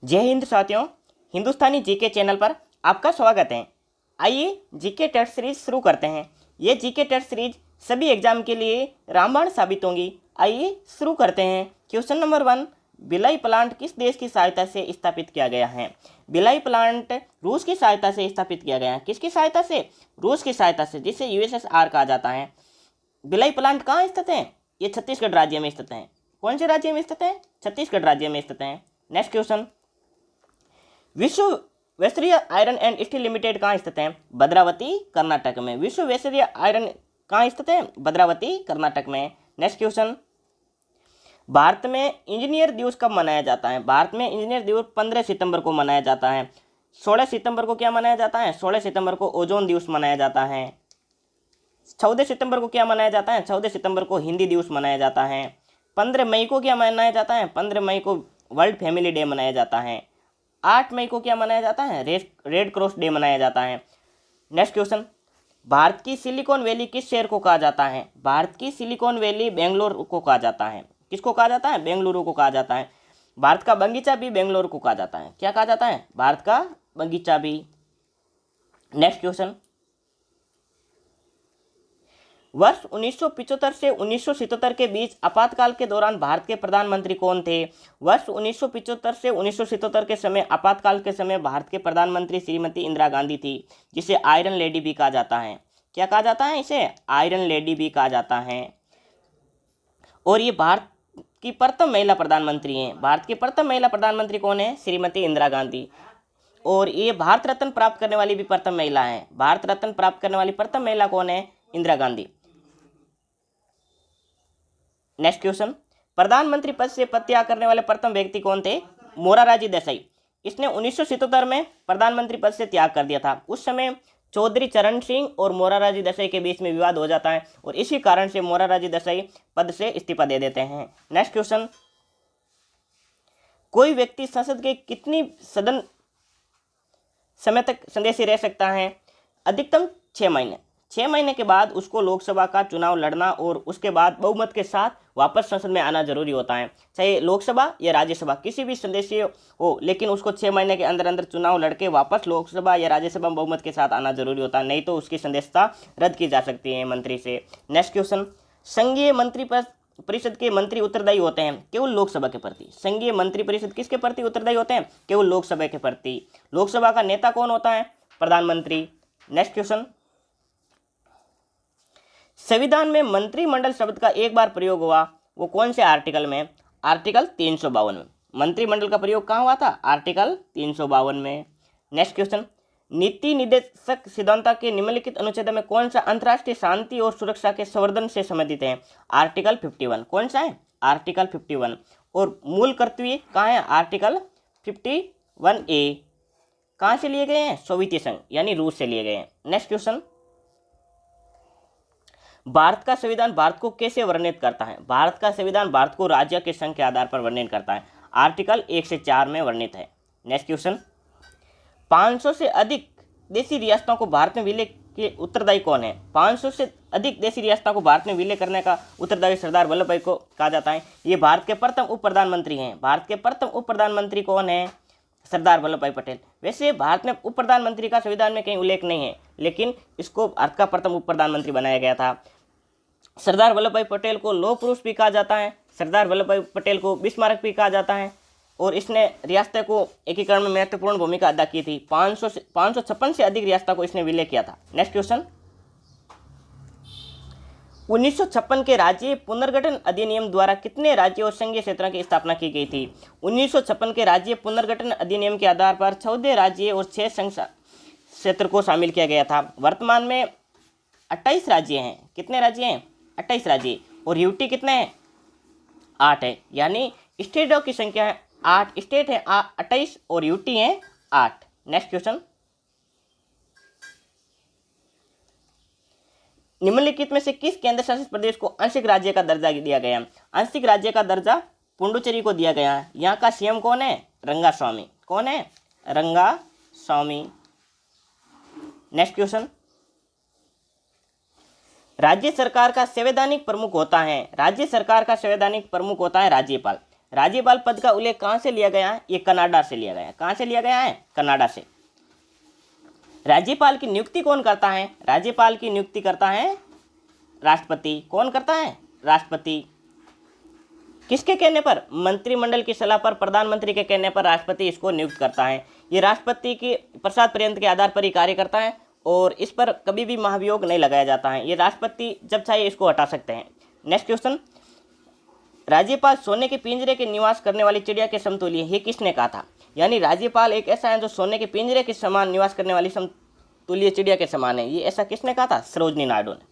जय हिंद साथियों, हिंदुस्तानी GK channel पर आपका स्वागत है। आइए जीके टेस्ट सीरीज शुरू करते हैं। ये जीके टेस्ट सीरीज सभी एग्जाम के लिए रामबाण साबित होंगी। आइए शुरू करते हैं। क्वेश्चन नंबर 1, भिलाई प्लांट किस देश की सहायता से स्थापित किया गया है? भिलाई प्लांट रूस की सहायता से स्थापित किया गया है। किसकी सहायता से? रूस की सहायता से, जिसे यूएसएसआर कहा जाता है। भिलाई प्लांट कहाँ स्थित है? ये छत्तीसगढ़ राज्य में स्थित है। कौन से राज्य में स्थित है? छत्तीसगढ़ राज्य में स्थित है। नेक्स्ट क्वेश्चन, विश्व वस्त्रीय आयरन एंड स्टील लिमिटेड कहाँ स्थित है? भद्रावती, कर्नाटक में। विश्व वस्त्रीय आयरन कहाँ स्थित है? भद्रावती, कर्नाटक में। नेक्स्ट क्वेश्चन, भारत में इंजीनियर दिवस कब मनाया जाता है? भारत में इंजीनियर दिवस 15 सितंबर को मनाया जाता है। 16 सितंबर को क्या मनाया जाता है? 16 सितंबर को ओजोन दिवस मनाया जाता है। 14 सितंबर को क्या मनाया जाता है? 14 सितंबर को हिंदी दिवस मनाया जाता है। 15 मई को क्या मनाया जाता है? 15 मई को वर्ल्ड फैमिली डे मनाया जाता है। 8 मई को क्या मनाया जाता है? रेड क्रॉस डे मनाया जाता है। नेक्स्ट क्वेश्चन, भारत की सिलिकॉन वैली किस शहर को कहा जाता है? भारत की सिलिकॉन वैली बेंगलोर को कहा जाता है। किसको कहा जाता है? बेंगलुरु को कहा जाता है। भारत का बगीचा भी बेंगलोर को कहा जाता है। क्या कहा जाता है? भारत का बगीचा भी। नेक्स्ट क्वेश्चन, वर्ष 1975 से 1977 के बीच आपातकाल के दौरान भारत के प्रधानमंत्री कौन थे? वर्ष 1975 से 1977 के समय आपातकाल के समय भारत के प्रधानमंत्री श्रीमती इंदिरा गांधी थी, जिसे आयरन लेडी भी कहा जाता है। क्या कहा जाता है इसे? आयरन लेडी भी कहा जाता है। और ये भारत की प्रथम महिला प्रधानमंत्री हैं। भारत की प्रथम महिला प्रधानमंत्री कौन है? श्रीमती इंदिरा गांधी। और ये भारत रत्न प्राप्त करने वाली भी प्रथम महिला है। भारत रत्न प्राप्त करने वाली प्रथम महिला कौन है? इंदिरा गांधी। नेक्स्ट क्वेश्चन, प्रधानमंत्री पद से पदत्याग करने वाले प्रथम व्यक्ति कौन थे? मोरारजी देसाई। इसने 1977 में प्रधानमंत्री पद से त्याग कर दिया था। उस समय चौधरी चरण सिंह और मोरारजी देसाई के बीच में विवाद हो जाता है और इसी कारण से मोरारजी देसाई पद से इस्तीफा दे देते हैं। नेक्स्ट क्वेश्चन, कोई व्यक्ति संसद के कितनी सदन समय तक सदस्य रह सकता है? अधिकतम 6 महीने। 6 महीने के बाद उसको लोकसभा का चुनाव लड़ना और उसके बाद बहुमत के साथ वापस संसद में आना जरूरी होता है। चाहे लोकसभा या राज्यसभा किसी भी सदस्य हो, लेकिन उसको 6 महीने के अंदर अंदर चुनाव लड़के वापस लोकसभा या राज्यसभा में बहुमत के साथ आना जरूरी होता है, नहीं तो उसकी सदस्यता रद्द की जा सकती है मंत्री से। नेक्स्ट क्वेश्चन, संघीय मंत्री परिषद के मंत्री उत्तरदायी होते हैं केवल लोकसभा के प्रति। संघीय मंत्री परिषद किसके प्रति उत्तरदायी होते हैं? केवल लोकसभा के प्रति। लोकसभा का नेता कौन होता है? प्रधानमंत्री। नेक्स्ट क्वेश्चन, संविधान में मंत्रिमंडल शब्द का एक बार प्रयोग हुआ, वो कौन से आर्टिकल में? आर्टिकल 352 में। मंत्रिमंडल का प्रयोग कहाँ हुआ था? आर्टिकल 352 में। नेक्स्ट क्वेश्चन, नीति निर्देशक सिद्धांतों के निम्नलिखित अनुच्छेद में कौन सा अंतर्राष्ट्रीय शांति और सुरक्षा के संवर्धन से संबंधित है? आर्टिकल 51। कौन सा है? आर्टिकल 51। और मूल कर्तव्य कहाँ है? Article 51A। कहाँ से लिए गए हैं? सोवियत संघ यानी रूस से लिए गए हैं। नेक्स्ट क्वेश्चन, भारत का संविधान भारत को कैसे वर्णित करता है? भारत का संविधान भारत को राज्य के संघ के आधार पर वर्णित करता है। आर्टिकल 1 से 4 में वर्णित है। नेक्स्ट क्वेश्चन, 500 से अधिक देशी रियासतों को भारत में विलय के उत्तरदायी कौन है? 500 से अधिक देशी रियासतों को भारत में विलय करने का उत्तरदायी सरदार वल्लभ भाई को कहा जाता है। ये भारत के प्रथम उप प्रधानमंत्री हैं। भारत के प्रथम उप प्रधानमंत्री कौन है? सरदार वल्लभ भाई पटेल। वैसे भारत में उप प्रधानमंत्री का संविधान में कहीं उल्लेख नहीं है, लेकिन इसको भारत का प्रथम उप प्रधानमंत्री बनाया गया था। सरदार वल्लभ भाई पटेल को लौह पुरुष भी कहा जाता है। सरदार वल्लभ भाई पटेल को बिस्मारक भी कहा जाता है और इसने रियासतों को एकीकरण में महत्वपूर्ण भूमिका अदा की थी। 556 से अधिक रियासतों को इसने विलय किया था। नेक्स्ट क्वेश्चन, 1956 के राज्य पुनर्गठन अधिनियम द्वारा कितने राज्यों और संघीय क्षेत्रों की स्थापना की गई थी? 1956 के राज्य पुनर्गठन अधिनियम के आधार पर 14 राज्य और 6 संघ क्षेत्र को शामिल किया गया था। वर्तमान में 28 राज्य हैं। कितने राज्य हैं? 28 राज्य। और यूटी कितने हैं? 8 है। यानी स्टेटों की संख्या है 8। स्टेट है 28 और यूटी है 8। नेक्स्ट क्वेश्चन, निम्नलिखित में से किस केंद्र शासित प्रदेश को आंशिक राज्य का दर्जा दिया गया? आंशिक राज्य का दर्जा पुडुचेरी को दिया गया है। यहाँ का सीएम कौन है? रंगास्वामी। कौन है? रंगास्वामी। नेक्स्ट क्वेश्चन, राज्य सरकार का संवैधानिक प्रमुख होता है। राज्य सरकार का संवैधानिक प्रमुख होता है राज्यपाल। राज्यपाल पद का उल्लेख कहाँ से लिया गया है? ये कनाडा से लिया गया है। कहाँ से लिया गया है? कनाडा से। राज्यपाल की नियुक्ति कौन करता है? राज्यपाल की नियुक्ति करता है राष्ट्रपति। कौन करता है? राष्ट्रपति। किसके कहने पर? मंत्रिमंडल की सलाह पर, प्रधानमंत्री के कहने पर राष्ट्रपति इसको नियुक्त करता है। ये राष्ट्रपति के प्रसाद पर्यंत के आधार पर ही कार्य करता है और इस पर कभी भी महाभियोग नहीं लगाया जाता है। ये राष्ट्रपति जब चाहे इसको हटा सकते हैं। नेक्स्ट क्वेश्चन, राज्यपाल सोने के पिंजरे के निवास करने वाली चिड़िया के समतुल्य, ये किसने कहा था? यानी राज्यपाल एक ऐसा है जो सोने के पिंजरे के समान निवास करने वाली समतुल्य चिड़िया के समान है। ये ऐसा किसने कहा था? सरोजनी नायडू ने।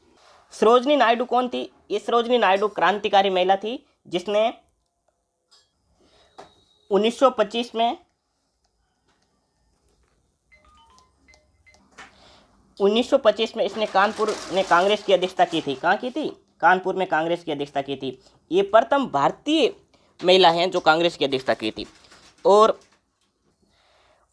सरोजनी नायडू कौन थी? ये सरोजनी नायडू क्रांतिकारी महिला थी जिसने 1925 में इसने कानपुर में कांग्रेस की अध्यक्षता की थी। कहाँ की थी? कानपुर में कांग्रेस की अध्यक्षता की थी। ये प्रथम भारतीय महिला हैं जो कांग्रेस की अध्यक्षता की थी और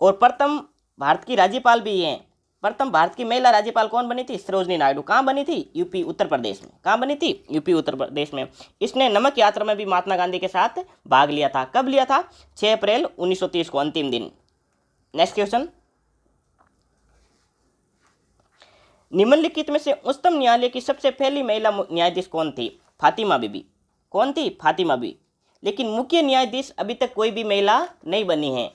प्रथम भारत की राज्यपाल भी हैं। प्रथम भारत की महिला राज्यपाल कौन बनी थी? सरोजनी नायडू। कहाँ बनी थी? यूपी उत्तर प्रदेश में। कहाँ बनी थी? यूपी उत्तर प्रदेश में। इसने नमक यात्रा में भी महात्मा गांधी के साथ भाग लिया था। कब लिया था? 6 अप्रैल 1930 को, अंतिम दिन। नेक्स्ट क्वेश्चन, निम्नलिखित में से उच्चतम न्यायालय की सबसे पहली महिला न्यायाधीश कौन थी? फातिमा बीबी। कौन थी? फातिमा बीबी। लेकिन मुख्य न्यायाधीश अभी तक कोई भी महिला नहीं बनी है।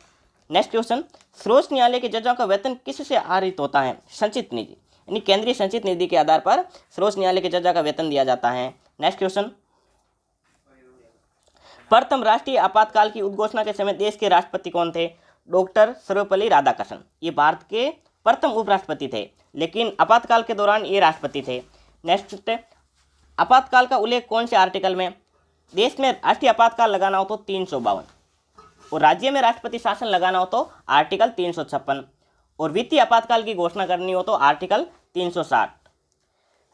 नेक्स्ट क्वेश्चन, सर्वोच्च न्यायालय के जजों का वेतन किससे आहरित होता है? संचित निधि, यानी केंद्रीय संचित निधि के आधार पर सर्वोच्च न्यायालय के जजों का वेतन दिया जाता है। नेक्स्ट क्वेश्चन, प्रथम राष्ट्रीय आपातकाल की उद्घोषणा के समय देश के राष्ट्रपति कौन थे? डॉक्टर सर्वपल्ली राधाकृष्णन। ये भारत के प्रथम उपराष्ट्रपति थे, लेकिन आपातकाल के दौरान ये राष्ट्रपति थे। नेक्स्ट, आपातकाल का उल्लेख कौन से आर्टिकल में? देश में राष्ट्रीय आपातकाल लगाना हो तो 352 और राज्य में राष्ट्रपति शासन लगाना हो तो आर्टिकल 356 और वित्तीय आपातकाल की घोषणा करनी हो तो आर्टिकल 360।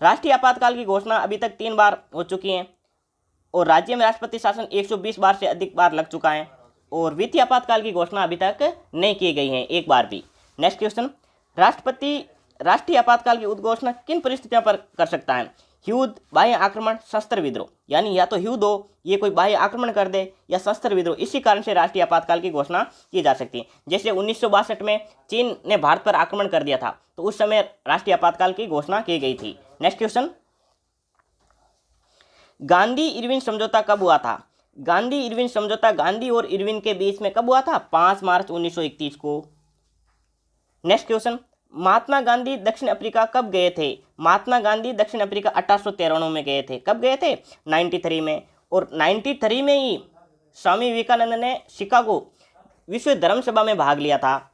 राष्ट्रीय आपातकाल की घोषणा अभी तक 3 बार हो चुकी है और राज्य में राष्ट्रपति शासन 120 बार से अधिक बार लग चुका है और वित्तीय आपातकाल की घोषणा अभी तक नहीं की गई है, एक बार भी। नेक्स्ट क्वेश्चन, राष्ट्रपति राष्ट्रीय आपातकाल की उद्घोषणा किन परिस्थितियों पर कर सकता है? युद्ध, बाह्य आक्रमण, शस्त्र विद्रोह, यानी या तो युद्ध हो, ये कोई बाह्य आक्रमण कर दे, या शस्त्र विद्रोह, इसी कारण से राष्ट्रीय आपातकाल की घोषणा की जा सकती है। जैसे 1962 में चीन ने भारत पर आक्रमण कर दिया था तो उस समय राष्ट्रीय आपातकाल की घोषणा की गई थी। नेक्स्ट क्वेश्चन, गांधी इरविन समझौता कब हुआ था? गांधी इरविन समझौता गांधी और इरविन के बीच में कब हुआ था? 5 मार्च 1931 को। नेक्स्ट क्वेश्चन, महात्मा गांधी दक्षिण अफ्रीका कब गए थे? महात्मा गांधी दक्षिण अफ्रीका 1893 में गए थे। कब गए थे? 93 में। और 93 में ही स्वामी विवेकानंद ने शिकागो विश्व धर्म सभा में भाग लिया था।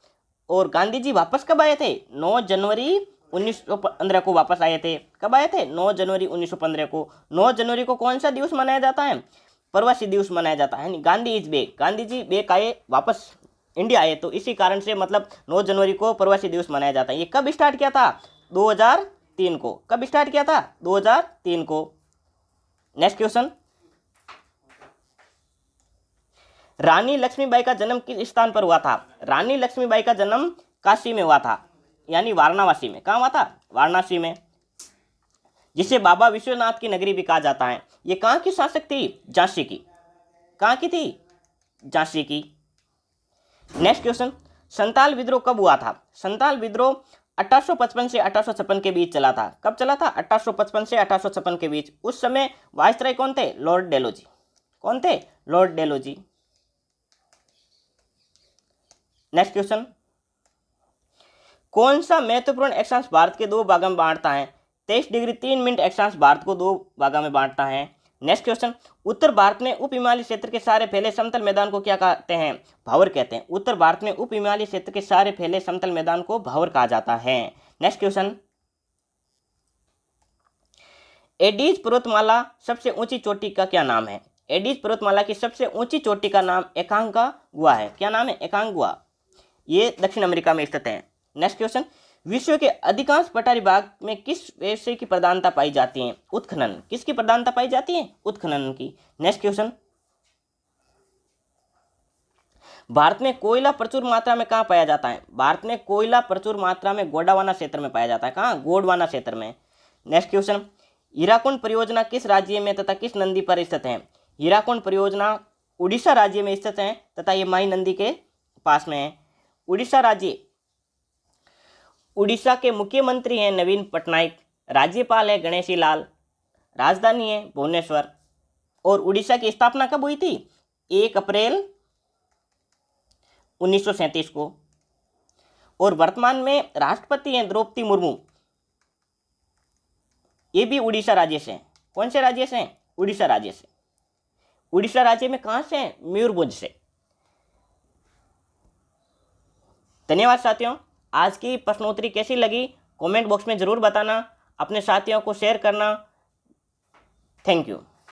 और गांधी जी वापस कब आए थे? 9 जनवरी 1915 को वापस आए थे। कब आए थे? 9 जनवरी 1915 को। 9 जनवरी को कौन सा दिवस मनाया जाता है? प्रवासी दिवस मनाया जाता है। Gandhi is back, Gandhi ji back आए, वापस इंडिया आए, तो इसी कारण से मतलब 9 जनवरी को प्रवासी दिवस मनाया जाता है। ये कब स्टार्ट किया था? 2003 को। कब स्टार्ट किया था? 2003 को। नेक्स्ट क्वेश्चन, रानी लक्ष्मीबाई का जन्म किस स्थान पर हुआ था? रानी लक्ष्मीबाई का जन्म काशी में हुआ था, यानी वाराणसी में। कहाँ हुआ था? वाराणसी में, जिसे बाबा विश्वनाथ की नगरी भी कहा जाता है। ये कहाँ की शासक थी? झांसी की। कहाँ की थी? झांसी की। नेक्स्ट क्वेश्चन, संताल विद्रोह कब हुआ था? संताल विद्रोह 1855 से 1856 के बीच चला था। कब चला था? 1855 से 1856 के बीच। उस समय वायसराय कौन थे? लॉर्ड डेलोजी। कौन थे? लॉर्ड डेलोजी। नेक्स्ट क्वेश्चन, कौन सा महत्वपूर्ण अक्षांश भारत के 2 भागों में बांटता है? 23 डिग्री 3 मिनट अक्षांश भारत को 2 भागों में बांटता है। नेक्स्ट क्वेश्चन, उत्तर भारत में उप हिमालय क्षेत्र के सारे फैले समतल मैदान को क्या कहते हैं? भावर कहते हैं। उत्तर भारत में उप हिमालय क्षेत्र के सारे फैले समतल मैदान को भावर कहा जाता है। नेक्स्ट क्वेश्चन, एडीज पर्वतमाला सबसे ऊंची चोटी का क्या नाम है? एडीज पर्वतमाला की सबसे ऊंची चोटी का नाम एकांकागुआ है। क्या नाम है? एकांकागुआ। ये दक्षिण अमेरिका में स्थित है। नेक्स्ट क्वेश्चन, विश्व के अधिकांश पठारी भाग में किस विषय की प्रधानता पाई जाती है? उत्खनन। किसकी प्रधानता पाई जाती है? उत्खनन की। नेक्स्ट क्वेश्चन, भारत में कोयला प्रचुर मात्रा में कहाँ पाया जाता है? भारत में कोयला प्रचुर मात्रा में गोंडवाना क्षेत्र में पाया जाता है। कहाँ? गोंडवाना क्षेत्र में। नेक्स्ट क्वेश्चन, हीराकुंड परियोजना किस राज्य में तथा किस नदी पर स्थित है? हीराकुंड परियोजना उड़ीसा राज्य में स्थित हैं तथा ये माही नदी के पास में है। उड़ीसा राज्य, उड़ीसा के मुख्यमंत्री हैं नवीन पटनायक, राज्यपाल है गणेशी लाल, राजधानी है भुवनेश्वर। और उड़ीसा की स्थापना कब हुई थी? 1 अप्रैल 1937 को। और वर्तमान में राष्ट्रपति हैं द्रौपदी मुर्मू, ये भी उड़ीसा राज्य से हैं। कौन से राज्य से हैं? उड़ीसा राज्य से। उड़ीसा राज्य में कहाँ से हैं? मयूरभंज से। धन्यवाद साथियों। आज की प्रश्नोत्तरी कैसी लगी कमेंट बॉक्स में ज़रूर बताना, अपने साथियों को शेयर करना। Thank you.